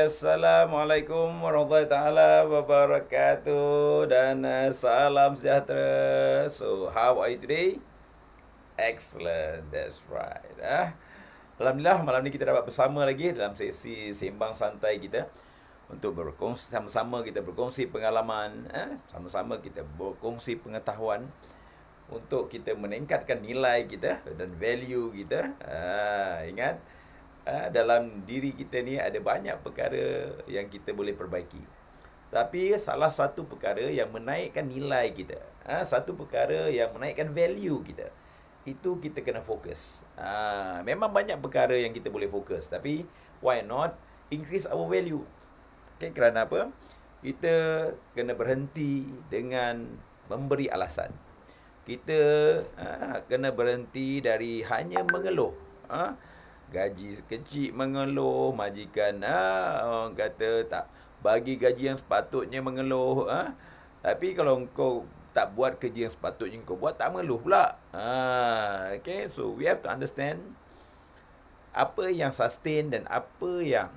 Okey, Assalamualaikum warahmatullahi taala wabarakatuh dan salam sejahtera. So, how are you today? Excellent, that's right. Alhamdulillah, malam ni kita dapat bersama lagi dalam sesi sembang santai kita untuk berkongsi sama-sama kita berkongsi pengalaman, sama-sama kita berkongsi pengetahuan untuk kita meningkatkan nilai kita dan value kita. Ingat, dalam diri kita ni ada banyak perkara yang kita boleh perbaiki. Tapi salah satu perkara yang menaikkan nilai kita, satu perkara yang menaikkan value kita, itu kita kena fokus. Memang banyak perkara yang kita boleh fokus, tapi why not increase our value? Okay, kerana apa? Kita kena berhenti dengan memberi alasan. Kita kena berhenti dari hanya mengeluh. Gaji kecil mengeluh, majikan orang kata tak bagi gaji yang sepatutnya mengeluh. Tapi kalau engkau tak buat kerja yang sepatutnya engkau buat, tak mengeluh pula. Okay, so we have to understand apa yang sustain dan apa yang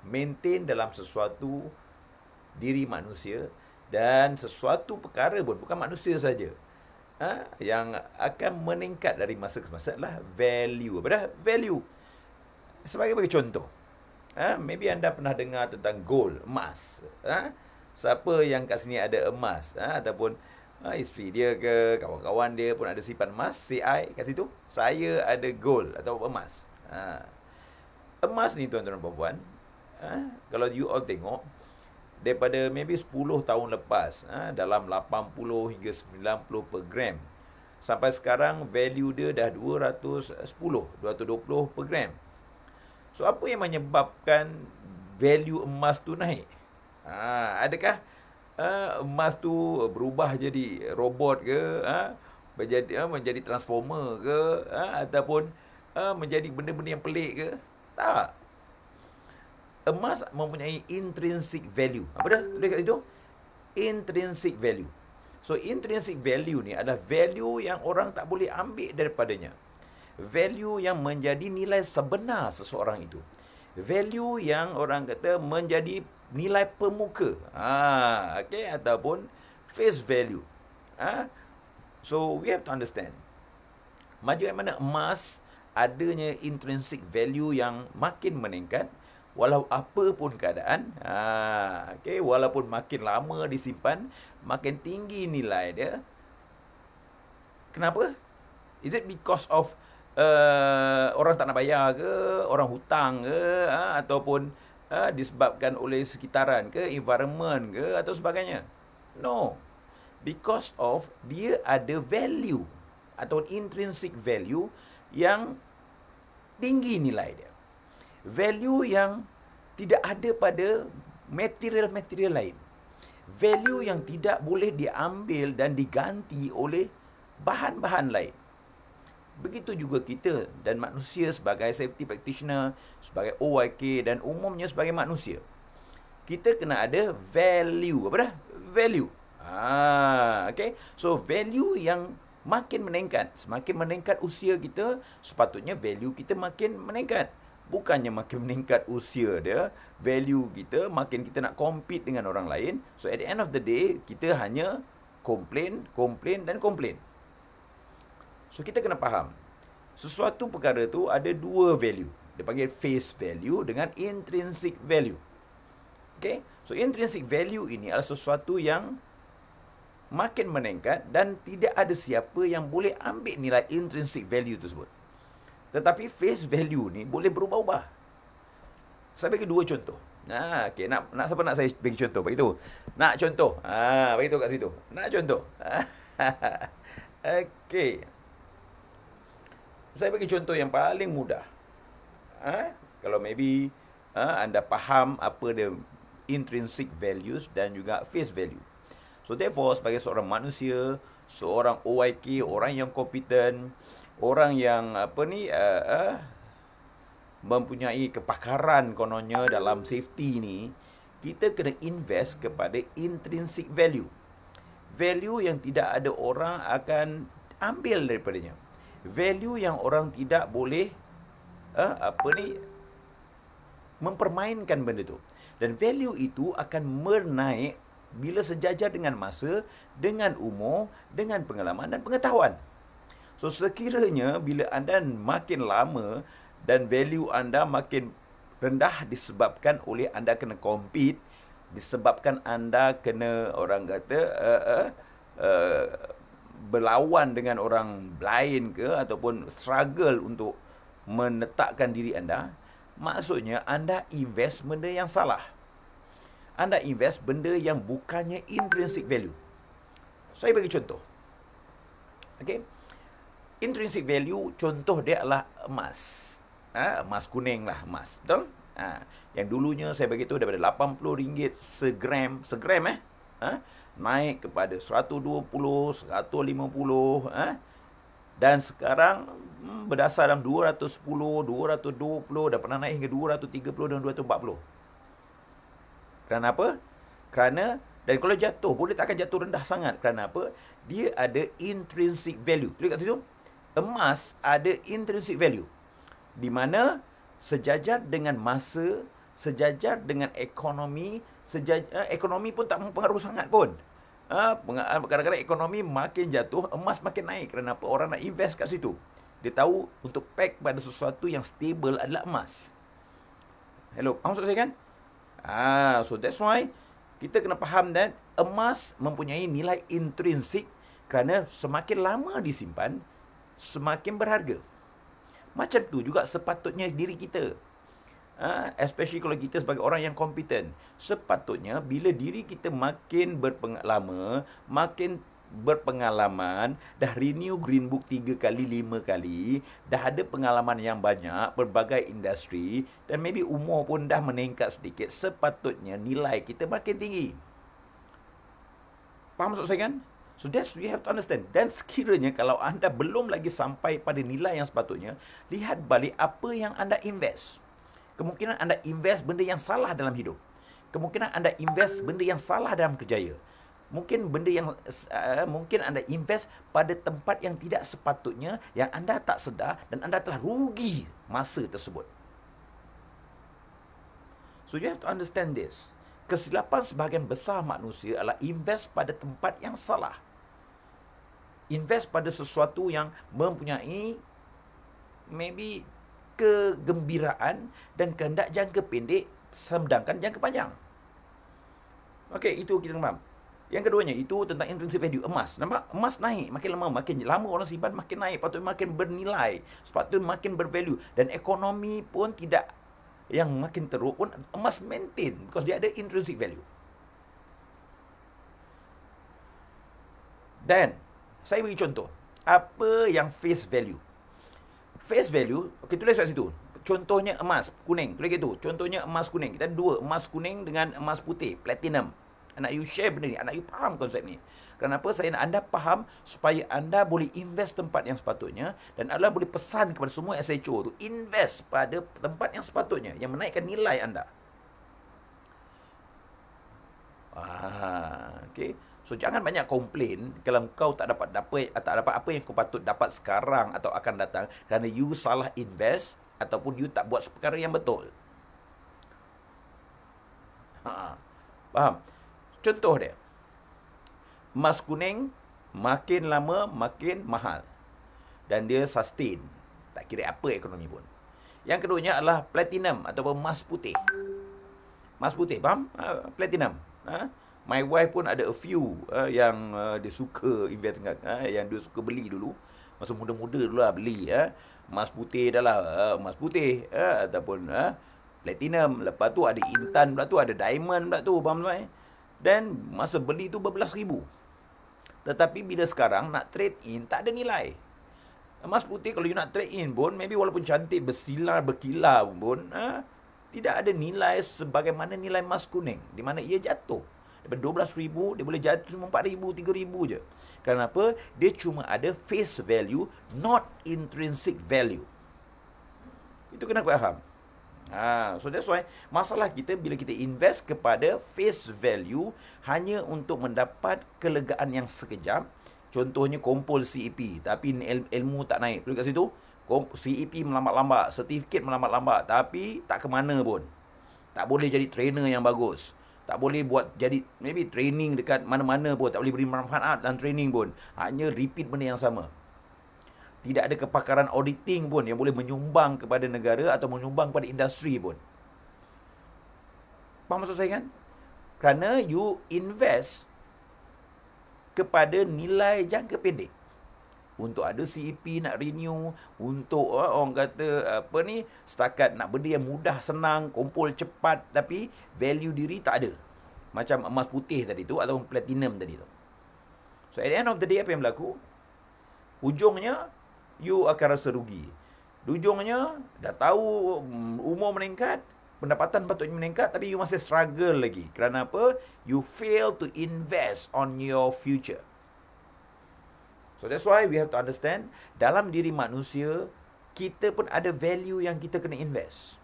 maintain dalam sesuatu diri manusia, dan sesuatu perkara pun bukan manusia saja. Yang akan meningkat dari masa ke masa adalah value. Apa dah? Value. Sebagai contoh, maybe anda pernah dengar tentang gold, emas. Siapa yang kat sini ada emas, ataupun isteri dia ke kawan-kawan dia pun ada simpan emas, CI kat situ. Saya ada gold atau emas. Emas ni tuan-tuan dan puan-puan, kalau you all tengok, daripada maybe 10 tahun lepas, dalam 80 hingga 90 per gram, sampai sekarang value dia dah 220 per gram. So, apa yang menyebabkan value emas tu naik? Adakah emas tu berubah jadi robot ke? Menjadi transformer ke? Ataupun menjadi benda-benda yang pelik ke? Tak. Emas mempunyai intrinsic value. Apa dah tulis kat situ? Intrinsic value. So, intrinsic value ni adalah value yang orang tak boleh ambil daripadanya. Value yang menjadi nilai sebenar seseorang itu. Value yang orang kata menjadi nilai pemuka. Okay, ataupun face value. So, we have to understand. Bagaimana emas adanya intrinsic value yang makin meningkat, walau apa pun keadaan. Okay, walaupun makin lama disimpan, makin tinggi nilai dia. Kenapa? Is it because of orang tak nak bayar ke, orang hutang ke, ataupun disebabkan oleh sekitaran ke, environment ke, atau sebagainya? No. Because of dia ada value atau intrinsic value yang tinggi nilai dia. Value yang tidak ada pada material-material lain. Value yang tidak boleh diambil dan diganti oleh bahan-bahan lain. Begitu juga kita dan manusia sebagai safety practitioner, sebagai OYK dan umumnya sebagai manusia. Kita kena ada value. Apa dah? Value. Okay. So, value yang makin meningkat. Semakin meningkat usia kita, sepatutnya value kita makin meningkat. Bukannya makin meningkat usia dia, value kita, makin kita nak compete dengan orang lain. So, at the end of the day, kita hanya complain. So, kita kena faham, sesuatu perkara tu ada dua value. Dia panggil face value dengan intrinsic value. Okay? So, intrinsic value ini adalah sesuatu yang makin meningkat dan tidak ada siapa yang boleh ambil nilai intrinsic value tersebut. Tetapi face value ni boleh berubah-ubah. Saya bagi dua contoh. Okay, nak siapa nak saya bagi contoh? Bagi tu. Nak contoh. Bagi tu kat situ. Nak contoh. Okey. Saya bagi contoh yang paling mudah. Kalau maybe anda faham apa dia intrinsic values dan juga face value. So therefore, sebagai seorang manusia, seorang OYK, orang yang kompeten, orang yang mempunyai kepakaran kononnya dalam safety ni, kita kena invest kepada intrinsic value. Value yang tidak ada orang akan ambil daripadanya. Value yang orang tidak boleh mempermainkan benda tu. Dan value itu akan menaik bila sejajar dengan masa, dengan umur, dengan pengalaman dan pengetahuan. So, sekiranya bila anda makin lama dan value anda makin rendah disebabkan oleh anda kena compete, disebabkan anda kena, orang kata, berlawan dengan orang lain ke, ataupun struggle untuk menetapkan diri anda, maksudnya anda invest benda yang salah. Anda invest benda yang bukannya intrinsic value. Saya bagi contoh. Okay. Intrinsic value, contoh dia adalah emas. Emas kuning lah, emas. Betul? Yang dulunya saya bagi tahu daripada RM80 segram naik kepada 120, 150, dan sekarang berdasar dalam 210, 220 dan pernah naik hingga 230 dan 240. Kerana apa? Kerana, dan kalau jatuh pun dia tak akan jatuh rendah sangat. Kerana apa? Dia ada intrinsic value. Tulis kat situ. Emas ada intrinsic value, di mana sejajar dengan masa, sejajar dengan ekonomi, ekonomi pun tak mempengaruhi sangat pun. Kadang-kadang ekonomi makin jatuh, emas makin naik. Kerana apa? Orang nak invest kat situ. Dia tahu untuk pack pada sesuatu yang stable adalah emas. Hello, faham maksud saya kan? So that's why kita kena faham that emas mempunyai nilai intrinsik, kerana semakin lama disimpan, semakin berharga. Macam tu juga sepatutnya diri kita. Especially kalau kita sebagai orang yang kompeten, sepatutnya bila diri kita makin makin berpengalaman, dah renew Green Book 3 kali, 5 kali, dah ada pengalaman yang banyak, berbagai industri, dan maybe umur pun dah meningkat sedikit, sepatutnya nilai kita makin tinggi. Faham maksud saya kan? So that's we have to understand. Dan sekiranya kalau anda belum lagi sampai pada nilai yang sepatutnya, lihat balik apa yang anda invest. Kemungkinan anda invest benda yang salah dalam hidup. Kemungkinan anda invest benda yang salah dalam kerjaya. Mungkin mungkin anda invest pada tempat yang tidak sepatutnya, yang anda tak sedar, dan anda telah rugi masa tersebut. So you have to understand this. Kesilapan sebahagian besar manusia adalah invest pada tempat yang salah. Invest pada sesuatu yang mempunyai maybe kegembiraan dan kehendak jangka pendek, sedangkan jangka panjang. Okey, itu kita faham. Yang keduanya itu tentang intrinsic value emas. Nampak? Emas naik makin lama orang simpan makin naik, patutnya makin bernilai, sepatutnya makin bervalue, dan ekonomi pun tidak yang makin teruk pun emas maintain because dia ada intrinsic value. Dan saya bagi contoh, apa yang face value? Face value, okey, tulis kat situ. Contohnya emas kuning, tulis gitu. Contohnya emas kuning. Kita ada dua, emas kuning dengan emas putih, platinum. Anak you share benda ni, anak you faham konsep ni. Kenapa saya nak anda faham supaya anda boleh invest tempat yang sepatutnya, dan anda boleh pesan kepada semua SHO tu invest pada tempat yang sepatutnya yang menaikkan nilai anda. Okey. So jangan banyak komplain kalau kau tak dapat apa yang kau patut dapat sekarang atau akan datang kerana you salah invest ataupun you tak buat perkara yang betul. Faham? Contoh dia, emas kuning makin lama makin mahal dan dia sustain, tak kira apa ekonomi pun. Yang keduanya adalah platinum ataupun emas putih. Emas putih, faham? Platinum. My wife pun ada a few yang dia suka invest, yang dia suka beli dulu. Masa muda-muda dulu lah beli. Emas putih dah lah, emas putih ataupun platinum. Lepas tu ada intan pula tu, ada diamond pula tu, faham saya? Dan masa beli tu berbelas ribu. Tetapi bila sekarang nak trade in, tak ada nilai. Emas putih kalau you nak trade in pun, maybe walaupun cantik, bersilar, berkilau pun, tidak ada nilai sebagaimana nilai emas kuning, di mana ia jatuh. Daripada 12,000, dia boleh jatuh cuma 4,000, 3,000 je. Kenapa? Dia cuma ada face value, not intrinsic value. Itu kena faham. So that's why masalah kita bila kita invest kepada face value hanya untuk mendapat kelegaan yang sekejap. Contohnya kumpul CEP tapi ilmu tak naik. Tulis kat situ, CEP melambat-lambat, sertifikat melambat-lambat tapi tak ke mana pun. Tak boleh jadi trainer yang bagus. Tak boleh buat jadi maybe training dekat mana-mana pun. Tak boleh beri manfaat dan training pun. Hanya repeat benda yang sama. Tidak ada kepakaran auditing pun yang boleh menyumbang kepada negara atau menyumbang kepada industri pun. Faham maksud saya kan? Kerana you invest kepada nilai jangka pendek. Untuk ada CEP nak renew, untuk orang kata apa ni, setakat nak benda yang mudah, senang, kumpul cepat, tapi value diri tak ada. Macam emas putih tadi tu ataupun platinum tadi tu. So at the end of the day, apa yang berlaku? Ujungnya you akan rasa rugi. Ujungnya dah tahu umur meningkat, pendapatan patutnya meningkat, tapi you masih struggle lagi. Kerana apa? You fail to invest on your future. So that's why we have to understand, dalam diri manusia, kita pun ada value yang kita kena invest.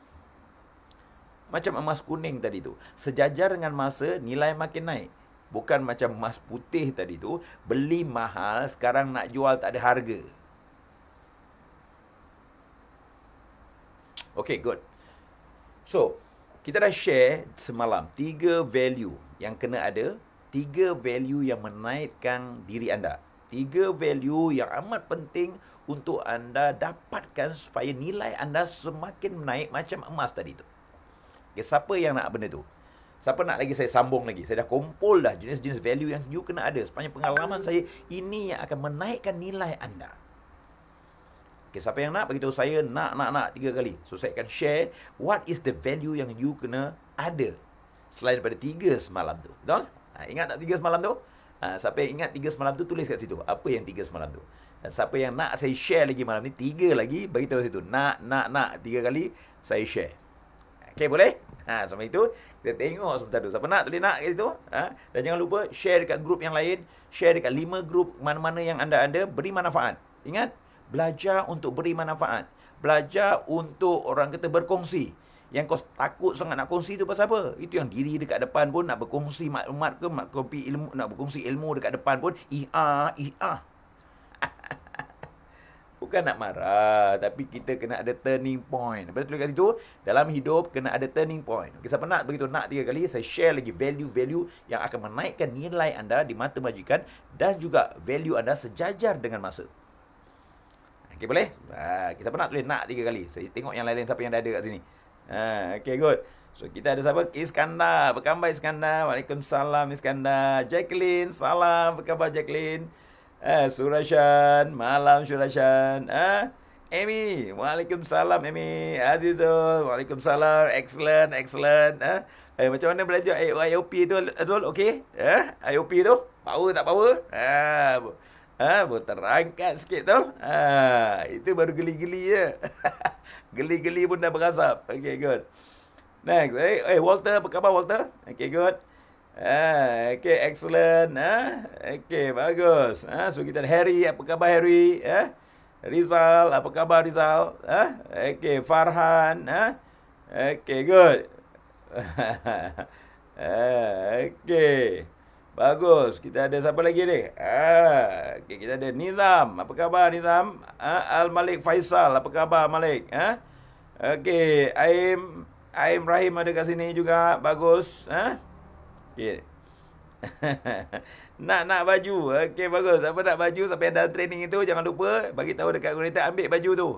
Macam emas kuning tadi tu, sejajar dengan masa, nilai makin naik. Bukan macam emas putih tadi tu, beli mahal, sekarang nak jual tak ada harga. Okay, good. So, kita dah share semalam 3 value yang kena ada, 3 value yang menaikkan diri anda. 3 value yang amat penting untuk anda dapatkan supaya nilai anda semakin menaik macam emas tadi tu. Okay, siapa yang nak benda tu? Siapa nak lagi saya sambung lagi? Saya dah kumpul dah jenis-jenis value yang you kena ada. Sepanjang pengalaman saya, ini yang akan menaikkan nilai anda. Okay, siapa yang nak? Beritahu saya nak 3 kali. So, saya akan share what is the value yang you kena ada selain daripada 3 semalam tu. Betul? Ingat tak 3 semalam tu? Siapa yang ingat 3 semalam tu, tulis kat situ. Apa yang 3 semalam tu? Dan siapa yang nak saya share lagi malam ni, 3 lagi, beritahu situ. Nak 3 kali, saya share. Okay, boleh? Sampai itu, kita tengok sebentar tu. Siapa nak, tulis nak kat situ. Dan jangan lupa, share dekat grup yang lain. Share dekat 5 grup mana-mana yang anda ada. Beri manfaat. Ingat, belajar untuk beri manfaat. Belajar untuk orang kata berkongsi. Yang kau takut sangat nak kongsi tu pasal apa? Itu yang diri dekat depan pun nak berkongsi maklumat ke, nak berkongsi ilmu dekat depan pun Bukan nak marah, tapi kita kena ada turning point. Betul kat situ, dalam hidup kena ada turning point. Okay, siapa nak begitu, nak 3 kali, saya share lagi value-value yang akan menaikkan nilai anda di mata majikan dan juga value anda sejajar dengan masa. Okay, boleh? Kita pernah tulis nak 3 kali. Saya tengok yang lain-lain siapa yang dah ada kat sini. Okay, good. So, kita ada siapa? Iskandar. Apa khabar Iskandar? Waalaikumsalam Iskandar. Jacqueline. Salam. Apa khabar Jacqueline? Surashan. Malam Surashan. Amy. Waalaikumsalam Amy. Azizul. Waalaikumsalam. Excellent. Macam mana belajar IOP tu? Azul, okay? IOP tu? Power tak power? Terangkat sikit tu. Itu baru geli-geli je. Geli-geli pun dah berasap. Okay, good. Next. Walter, apa khabar Walter? Okay, good. Okay, excellent. Okay, bagus. So, kita ada Harry. Apa khabar Harry? Rizal. Apa khabar Rizal? Okay, Farhan. Okay, good. Okay. Bagus. Kita ada siapa lagi ni? Okay, kita ada Nizam. Apa khabar Nizam? Al-Malik Faisal. Apa khabar Malik? Okay. Aim Rahim ada kat sini juga. Bagus. Okay. nak baju. Okay, bagus. Siapa nak baju? Siapa yang dah training itu, jangan lupa bagi tahu dekat komunitas, ambil baju tu.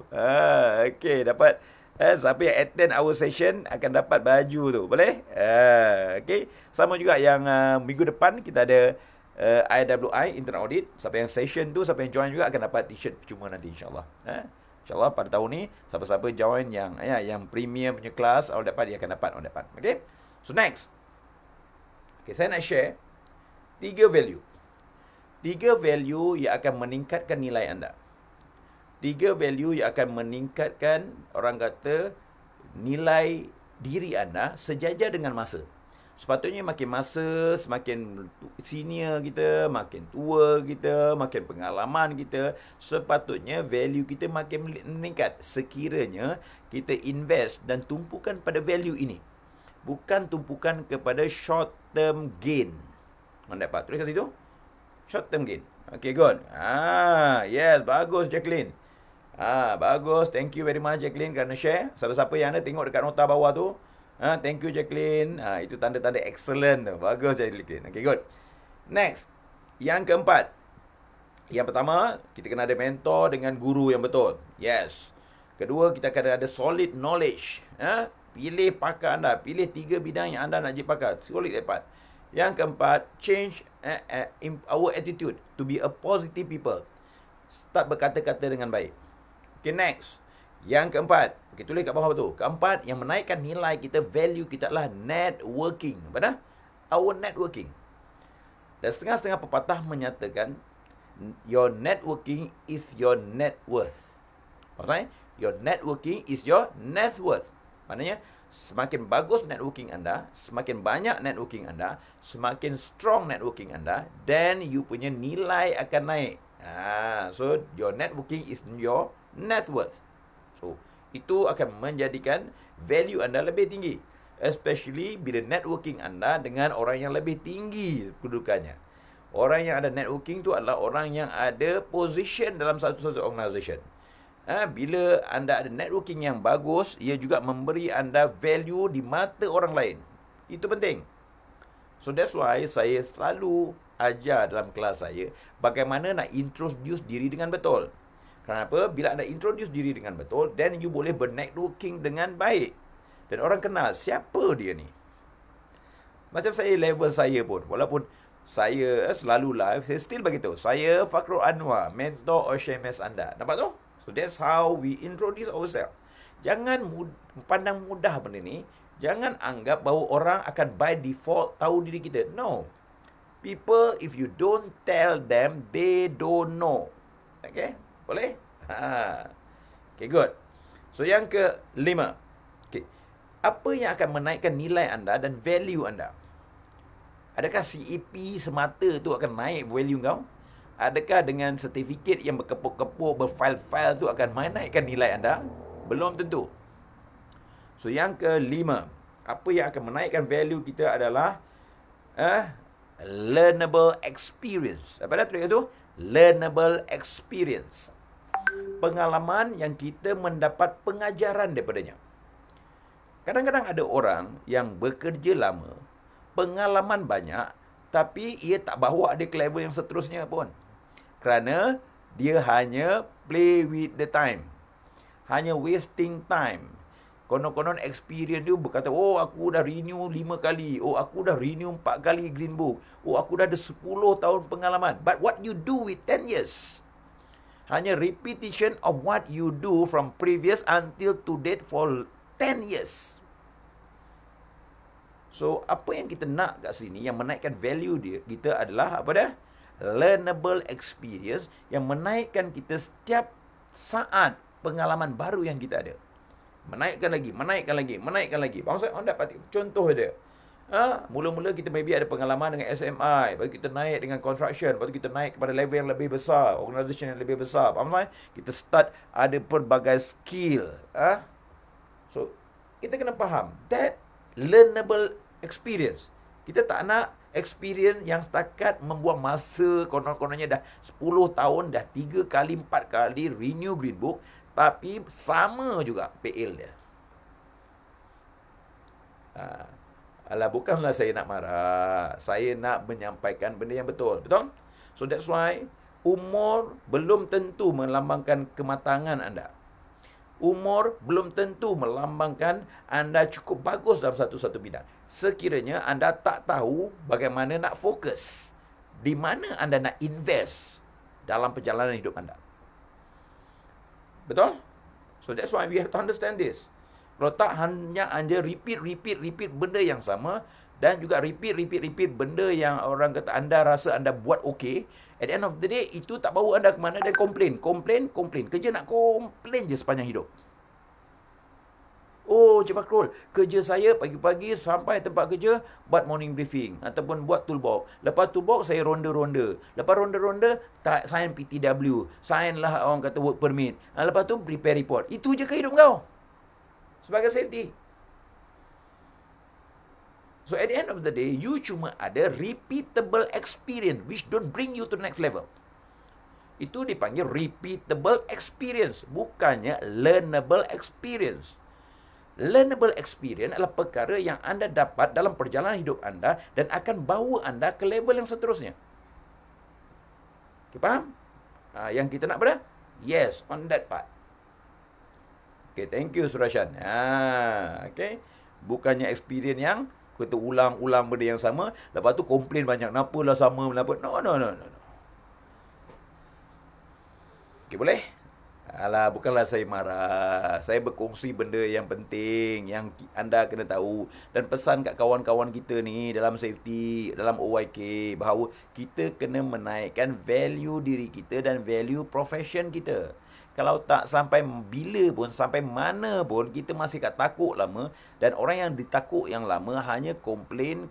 Okay, dapat. Siapa yang attend our session akan dapat baju tu. Boleh? Okay. Sama juga yang minggu depan kita ada IWI, Internal Audit. Siapa yang session tu, siapa yang join juga akan dapat t-shirt percuma nanti insyaAllah. InsyaAllah pada tahun ni, siapa-siapa join yang premium punya kelas, awak dapat, dia akan dapat, awak dapat. Okay? So next. Okay, saya nak share 3 value. 3 value yang akan meningkatkan nilai anda. 3 value yang akan meningkatkan, orang kata, nilai diri anda sejajar dengan masa. Sepatutnya makin masa, semakin senior kita, makin tua kita, makin pengalaman kita, sepatutnya value kita makin meningkat. Sekiranya kita invest dan tumpukan pada value ini. Bukan tumpukan kepada short term gain. Mana dapat? Tulis kat situ. Short term gain. Okay, good. Yes, bagus Jacqueline. Bagus. Thank you very much Jacqueline kerana share. Siapa-siapa yang ada tengok dekat nota bawah tu. Thank you Jacqueline. Itu tanda-tanda excellent tu. Bagus Jacqueline. Okay, good. Next. Yang keempat. Yang pertama, kita kena ada mentor dengan guru yang betul. Yes. Kedua, kita kena ada solid knowledge. Pilih pakar anda. Pilih 3 bidang yang anda nak jadi pakar. Solid dapat. Yang keempat, change our attitude to be a positive people. Start berkata-kata dengan baik. Okay, next. Yang keempat, okay, tulis kat bawah tu. Keempat, yang menaikkan nilai kita, value kita adalah networking. Apa dah? Our networking. Dan setengah-setengah pepatah menyatakan, your networking is your net worth. Maksudnya, your networking is your net worth. Maknanya, semakin bagus networking anda, semakin banyak networking anda, semakin strong networking anda, then you punya nilai akan naik. So, your networking is your net worth. So, itu akan menjadikan value anda lebih tinggi. Especially bila networking anda dengan orang yang lebih tinggi kedudukannya. Orang yang ada networking tu adalah orang yang ada position dalam satu-satu organisation. Bila anda ada networking yang bagus, ia juga memberi anda value di mata orang lain. Itu penting. So, that's why saya selalu ajar dalam kelas saya bagaimana nak introduce diri dengan betul. Kenapa? Bila anda introduce diri dengan betul, then you boleh bernetworking dengan baik. Dan orang kenal, siapa dia ni? Macam saya, level saya pun, walaupun saya selalu live, saya still begitu. Saya Fakrul Anwar, mentor OSHMS anda. Nampak tu? So that's how we introduce ourselves. Jangan pandang mudah benda ni. Jangan anggap bahawa orang akan by default tahu diri kita. No. People, if you don't tell them, they don't know. Okay? Boleh? Okay, good. So, yang kelima. Okay. Apa yang akan menaikkan nilai anda dan value anda? Adakah CEP semata tu akan naik value kau? Adakah dengan sertifikat yang berkepuk-kepuk, berfile-file tu akan menaikkan nilai anda? Belum tentu. So, yang kelima. Apa yang akan menaikkan value kita adalah learnable experience. Apa dah tulis tu? Learnable experience. Pengalaman yang kita mendapat pengajaran daripadanya. Kadang-kadang ada orang yang bekerja lama, pengalaman banyak, tapi ia tak bawa dia ke level yang seterusnya pun. Kerana dia hanya play with the time. Hanya wasting time. Konon-konon experience dia berkata, oh aku dah renew 5 kali. Oh aku dah renew 4 kali Green Book. Oh aku dah ada 10 tahun pengalaman. But what you do with 10 years? Hanya repetition of what you do from previous until to date for 10 years. So apa yang kita nak kat sini, yang menaikkan value dia, kita adalah apa dah? Learnable experience yang menaikkan kita setiap saat pengalaman baru yang kita ada. Menaikkan lagi, menaikkan lagi, menaikkan lagi. Maksud anda dapat contoh dia. Mula-mula kita maybe ada pengalaman dengan SMI, baru kita naik dengan construction, baru kita naik kepada level yang lebih besar, organisasi yang lebih besar. Faham tak? Kita start ada pelbagai skill. So, kita kena faham that learnable experience. Kita tak nak experience yang setakat membuang masa, konon-kononnya dah 10 tahun, dah 3 kali, 4 kali renew Green Book, tapi sama juga PL dia. Alah, bukanlah saya nak marah. Saya nak menyampaikan benda yang betul. Betul? So that's why umur belum tentu melambangkan kematangan anda. Umur belum tentu melambangkan anda cukup bagus dalam satu-satu bidang. Sekiranya anda tak tahu bagaimana nak fokus, di mana anda nak invest dalam perjalanan hidup anda. Betul? So that's why we have to understand this. Kalau tak hanya repeat benda yang sama, dan juga repeat benda yang orang kata anda rasa anda buat okey, at the end of the day itu tak bawa anda ke mana, dan komplain. Kerja nak komplain je sepanjang hidup. Oh, Cik Fakrul, kerja saya pagi-pagi sampai tempat kerja buat morning briefing ataupun buat toolbox. Lepas toolbox saya ronda-ronda. Lepas ronda-ronda tak sign PTW, sign lah orang kata work permit. Lepas tu prepare report. Itu je ke hidup kau sebagai safety? So at the end of the day, you cuma ada repeatable experience which don't bring you to the next level. Itu dipanggil repeatable experience, bukannya learnable experience. Learnable experience adalah perkara yang anda dapat dalam perjalanan hidup anda dan akan bawa anda ke level yang seterusnya. Okay, faham? Yang kita nak pada? Yes, on that part. Okay, thank you Surashan. Okay. Bukannya experience yang kita ulang-ulang benda yang sama, lepas tu komplain banyak. Kenapalah sama, kenapa? No. Okay, boleh? Alah, bukanlah saya marah. Saya berkongsi benda yang penting, yang anda kena tahu. Dan pesan kat kawan-kawan kita ni dalam safety, dalam OYK, bahawa kita kena menaikkan value diri kita dan value profession kita. Kalau tak sampai bila pun, sampai mana pun, kita masih kat takut lama. Dan orang yang ditakut yang lama hanya komplain.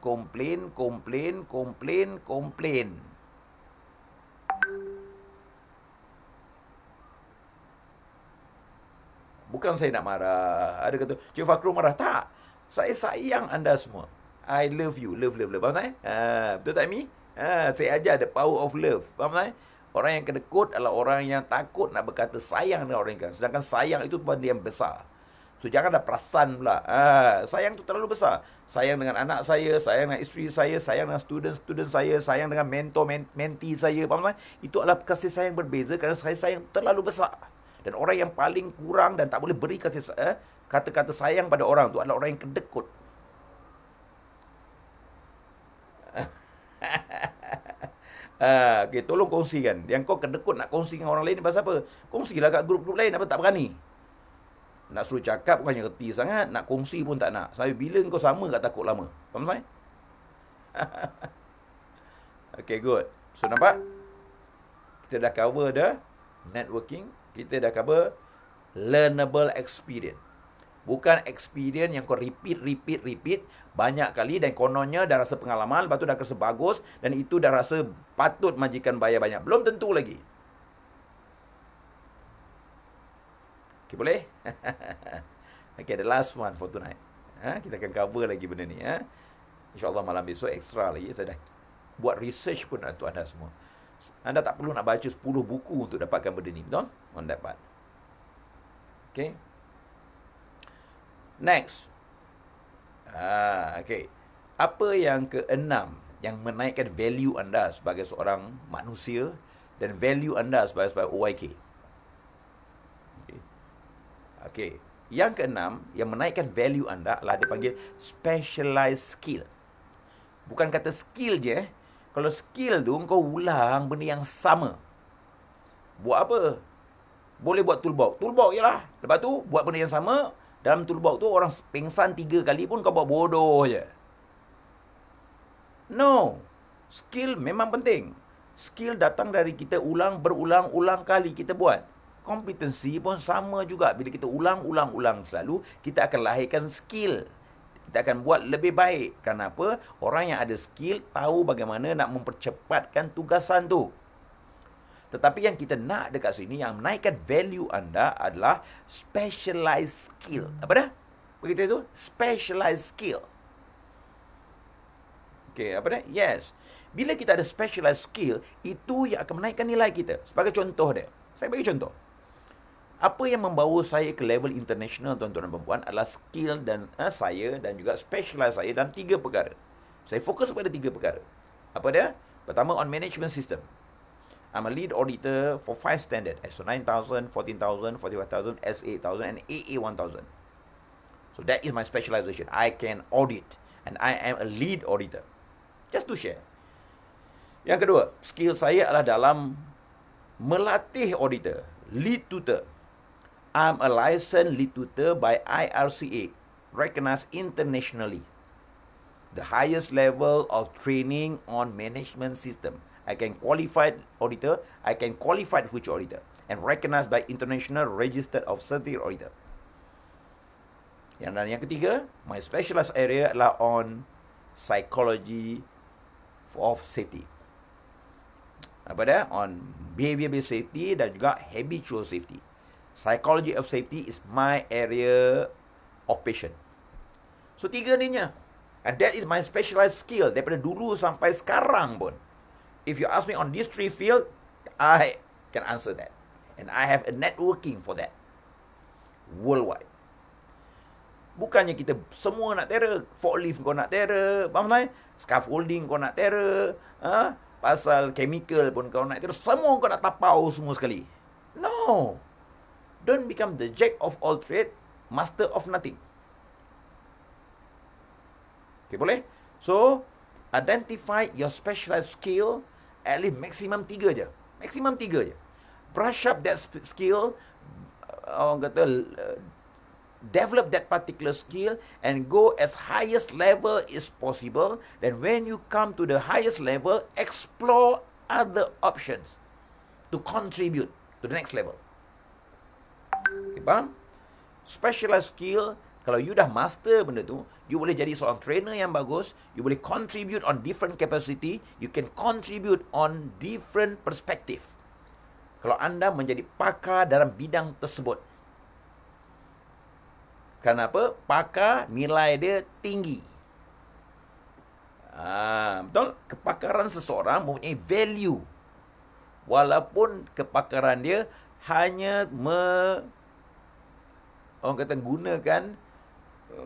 Bukan saya nak marah. Ada kata, Cik Fakrul marah. Tak. Saya sayang anda semua. I love you. Love. Faham tak? Betul tak, Mi? Saya ajar the power of love. Faham tak? Orang yang kena quote adalah orang yang takut nak berkata sayang dengan orang lain. Sedangkan sayang itu benda yang besar. So, jangan ada perasan pula. Sayang itu terlalu besar. Sayang dengan anak saya, sayang dengan isteri saya, sayang dengan student saya, sayang dengan mentee saya. Faham tak? Itu adalah kasih sayang berbeza kerana saya sayang terlalu besar. Dan orang yang paling kurang dan tak boleh beri kata-kata sayang pada orang tu adalah orang yang kedekut. Okay, tolong kongsikan. Yang kau kedekut nak kongsi dengan orang lain ni pasal apa? Kongsilah kat grup-grup lain. Apa tak berani? Nak suruh cakap bukannya reti sangat. Nak kongsi pun tak nak. Sampai bila kau sama kat takut lama? Faham tak? Okay, good. So, nampak? Kita dah cover dah networking. Kita dah cover learnable experience. Bukan experience yang kau repeat banyak kali dan kononnya dah rasa pengalaman, lepas tu dah rasa bagus dan itu dah rasa patut majikan bayar banyak. Belum tentu lagi. Okay, boleh? Okay, the last one for tonight. Kita akan cover lagi benda ni. InsyaAllah malam besok extra lagi. Saya dah buat research pun untuk anda semua. Anda tak perlu nak baca 10 buku untuk dapatkan benda ni. Betul? On that part. Okay. Next. Okay. Apa yang keenam yang menaikkan value anda sebagai seorang manusia dan value anda sebagai OYK? Okay. Yang keenam yang menaikkan value anda adalah dipanggil specialized skill. Bukan kata skill je. Kalau skill tu kau ulang benda yang sama. Buat apa? Boleh buat toolbox. Toolbox je lah. Lepas tu buat benda yang sama. Dalam toolbox tu orang pengsan 3 kali pun kau buat bodoh je. No. Skill memang penting. Skill datang dari kita berulang kali kita buat. Kompetensi pun sama juga. Bila kita ulang selalu, kita akan lahirkan skill. Kita akan buat lebih baik. Kenapa? Orang yang ada skill tahu bagaimana nak mempercepatkan tugasan tu. Tetapi yang kita nak dekat sini, yang menaikkan value anda adalah specialized skill. Apa dah? Begitu itu? Specialized skill. Okay, apa dah? Yes. Bila kita ada specialized skill, itu yang akan menaikkan nilai kita. Sebagai contoh dia. Saya bagi contoh. Apa yang membawa saya ke level international, tuan-tuan dan perempuan, adalah skill dan saya dan juga specialize saya dalam 3 perkara. Saya fokus pada 3 perkara. Apa dia? Pertama, on management system. I'm a lead auditor for 5 standard. ISO 9000, 14000, 45000, S8000, and AA1000. So that is my specialization. I can audit. And I am a lead auditor. Just to share. Yang kedua, skill saya adalah dalam melatih auditor. Lead tutor. I'm a licensed lead tutor by IRCA, recognized internationally. The highest level of training on management system. I can qualified auditor, I can qualified future auditor, and recognized by international registered of certified auditor. Yang ketiga, my specialized area adalah on psychology of safety. Apa dia? On behavior-based safety dan juga habitual safety. Psychology of safety is my area of passion. So 3 ni nya. And that is my specialized skill daripada dulu sampai sekarang pun. If you ask me on this 3 field, I can answer that. And I have a networking for that. Worldwide. Bukannya kita semua nak terror. Forklift kau nak terror. Faham tak? Scaffolding kau nak terror. Pasal chemical pun kau nak terror. Semua kau nak tapau semua sekali. No. Don't become the jack of all trade, master of nothing. Okay, boleh? So, identify your specialized skill, at least maximum 3 je. Maximum 3 je. Brush up that skill, orang kata, develop that particular skill, and go as highest level is possible. Then when you come to the highest level, explore other options to contribute to the next level. Okay, faham? Specialized skill, kalau you dah master benda tu, you boleh jadi seorang trainer yang bagus, you boleh contribute on different capacity, you can contribute on different perspective. Kalau anda menjadi pakar dalam bidang tersebut. Kenapa? Pakar nilai dia tinggi. Betul? Kepakaran seseorang mempunyai value. Walaupun kepakaran dia hanya orang kata gunakan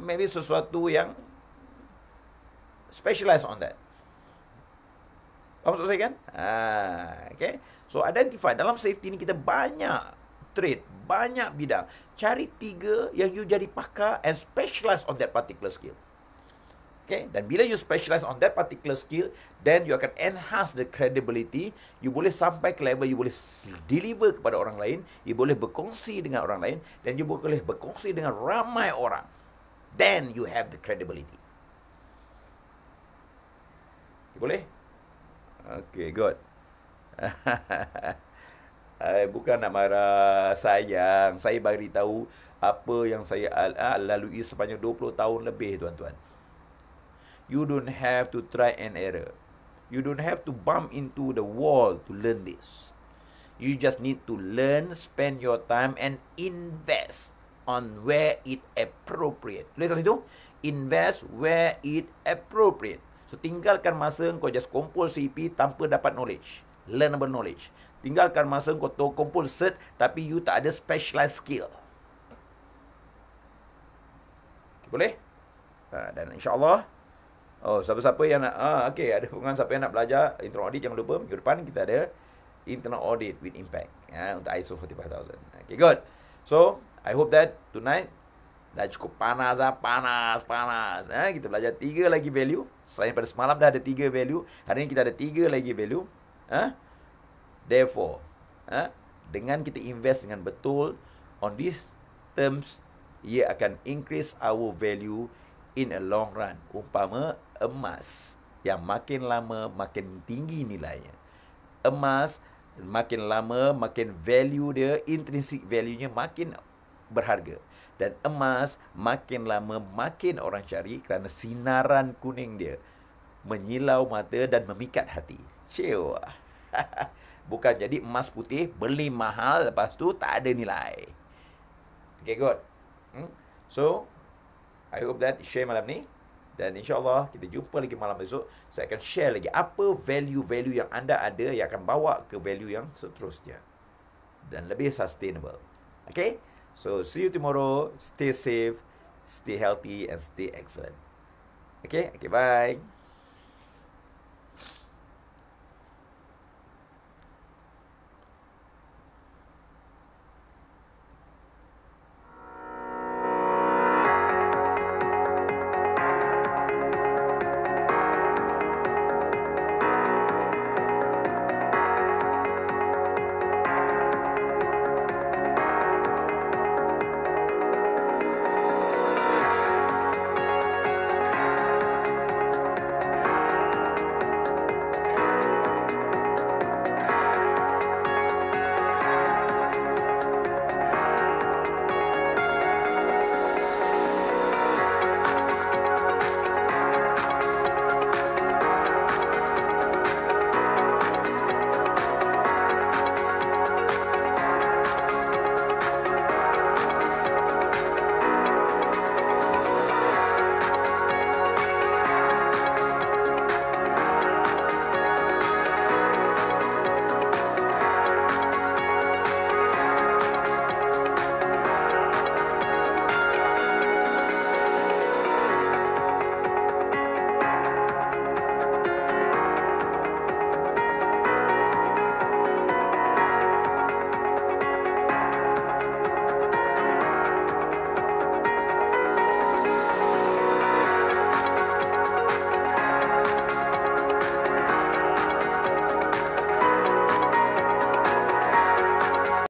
maybe sesuatu yang specialized on that. Faham maksud saya kan? Okay. So, identify. Dalam safety ni kita banyak trade, banyak bidang. Cari 3 yang you jadi pakar and specialize on that particular skill. Okay. Dan bila you specialize on that particular skill, then you akan enhance the credibility. You boleh sampai ke level, you boleh deliver kepada orang lain, you boleh berkongsi dengan orang lain, dan you boleh berkongsi dengan ramai orang. Then you have the credibility. Boleh? Okay, good. Bukan nak marah, sayang. Saya bagi tahu apa yang saya lalui sepanjang 20 tahun lebih, tuan-tuan. You don't have to try and error. You don't have to bump into the wall to learn this. You just need to learn, spend your time, and invest on where it appropriate. Boleh kat situ? Invest where it appropriate. So, tinggalkan masa kau just kumpul CP tanpa dapat knowledge. Learnable knowledge. Tinggalkan masa kau kumpul cert tapi you tak ada specialized skill. Okay, boleh? Dan insyaAllah, siapa-siapa yang nak, ada hubungan siapa yang nak belajar internal audit, jangan lupa, minggu depan kita ada internal audit with impact untuk ISO 45000. Okay, good. So, I hope that tonight dah cukup panas. Kita belajar 3 lagi value. Selain pada semalam dah ada 3 value, hari ini kita ada 3 lagi value. Therefore, dengan kita invest dengan betul on these terms, ia akan increase our value in a long run. Umpama emas yang makin lama makin tinggi nilainya. Emas makin lama makin value dia, intrinsic value-nya makin berharga. Dan emas makin lama makin orang cari kerana sinaran kuning dia menyilau mata dan memikat hati. Cewa. Bukan jadi emas putih, beli mahal, lepas tu tak ada nilai. Okay, good. So, I hope that share malam ni. Dan insyaAllah kita jumpa lagi malam besok. Saya akan share lagi apa value-value yang anda ada yang akan bawa ke value yang seterusnya. Dan lebih sustainable. Okay? So, see you tomorrow. Stay safe, stay healthy, and stay excellent. Okay? Okay, bye.